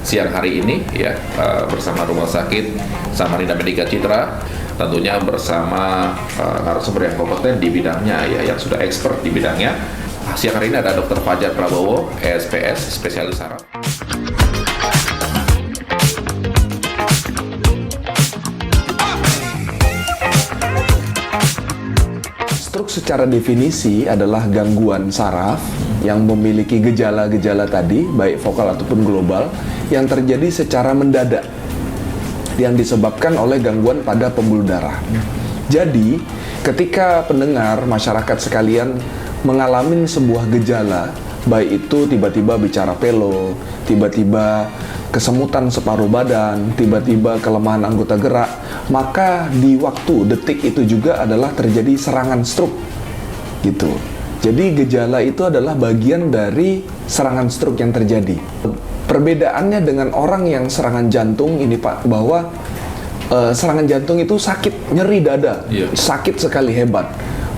Siang hari ini ya bersama Rumah Sakit Samarinda Medica Citra, tentunya bersama narasumber yang kompeten di bidangnya ya, yang sudah expert di bidangnya. Siang hari ini ada Dr. Fajar Prabowo, SPS, spesialis saraf. Stroke secara definisi adalah gangguan saraf yang memiliki gejala-gejala tadi, baik vokal ataupun global, yang terjadi secara mendadak, yang disebabkan oleh gangguan pada pembuluh darah. Jadi, ketika pendengar, masyarakat sekalian mengalami sebuah gejala, baik itu tiba-tiba bicara pelo, tiba-tiba kesemutan separuh badan, tiba-tiba kelemahan anggota gerak, maka di waktu detik itu juga adalah terjadi serangan stroke gitu. Jadi gejala itu adalah bagian dari serangan stroke yang terjadi. Perbedaannya dengan orang yang serangan jantung ini Pak, bahwa serangan jantung itu sakit, nyeri dada, sakit sekali, hebat.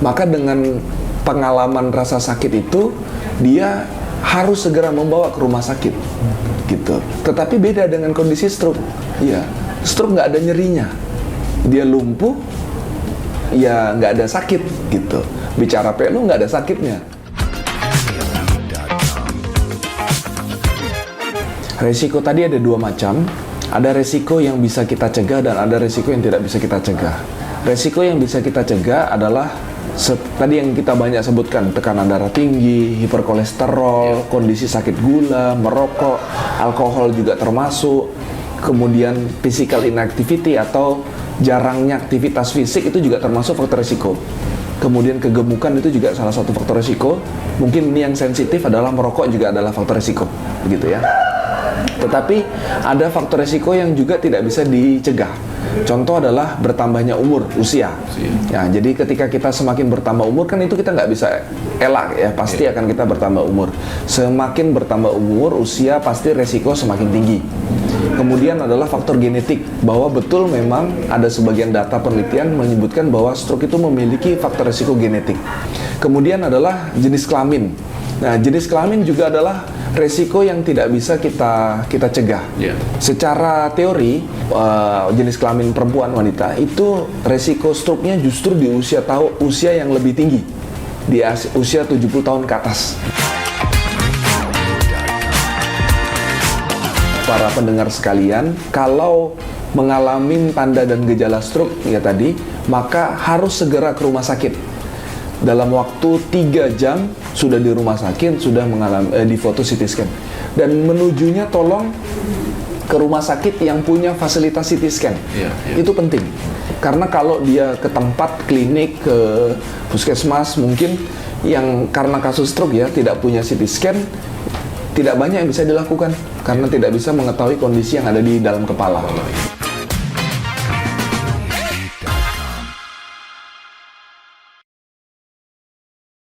Maka dengan pengalaman rasa sakit itu, dia harus segera membawa ke rumah sakit gitu. Tetapi beda dengan kondisi stroke. Ya, stroke nggak ada nyerinya, dia lumpuh, ya nggak ada sakit gitu. Bicara pelu nggak ada sakitnya. Resiko tadi ada dua macam. Ada resiko yang bisa kita cegah dan ada resiko yang tidak bisa kita cegah. Resiko yang bisa kita cegah adalah tadi yang kita banyak sebutkan, tekanan darah tinggi, hiperkolesterol, kondisi sakit gula, merokok, alkohol juga termasuk, kemudian physical inactivity atau jarangnya aktivitas fisik itu juga termasuk faktor risiko. Kemudian kegemukan itu juga salah satu faktor risiko. Mungkin ini yang sensitif adalah merokok juga adalah faktor risiko, begitu ya. Tetapi ada faktor risiko yang juga tidak bisa dicegah. Contoh adalah bertambahnya umur, usia. Ya, jadi ketika kita semakin bertambah umur kan itu kita nggak bisa elak ya, pasti akan kita bertambah umur. Semakin bertambah umur, usia pasti resiko semakin tinggi. Kemudian adalah faktor genetik, bahwa betul memang ada sebagian data penelitian menyebutkan bahwa stroke itu memiliki faktor risiko genetik. Kemudian adalah jenis kelamin. Nah, jenis kelamin juga adalah resiko yang tidak bisa kita cegah. Secara teori, jenis kelamin perempuan wanita itu resiko stroke-nya justru di usia yang lebih tinggi, di usia 70 tahun ke atas. Para pendengar sekalian, kalau mengalami tanda dan gejala stroke ya tadi, maka harus segera ke rumah sakit. Dalam waktu 3 jam sudah di rumah sakit, sudah mengalami di foto CT scan. Dan menujunya tolong ke rumah sakit yang punya fasilitas CT scan. Itu penting. Karena kalau dia ke tempat klinik, ke puskesmas mungkin yang karena kasus stroke ya tidak punya CT scan, tidak banyak yang bisa dilakukan karena tidak bisa mengetahui kondisi yang ada di dalam kepala.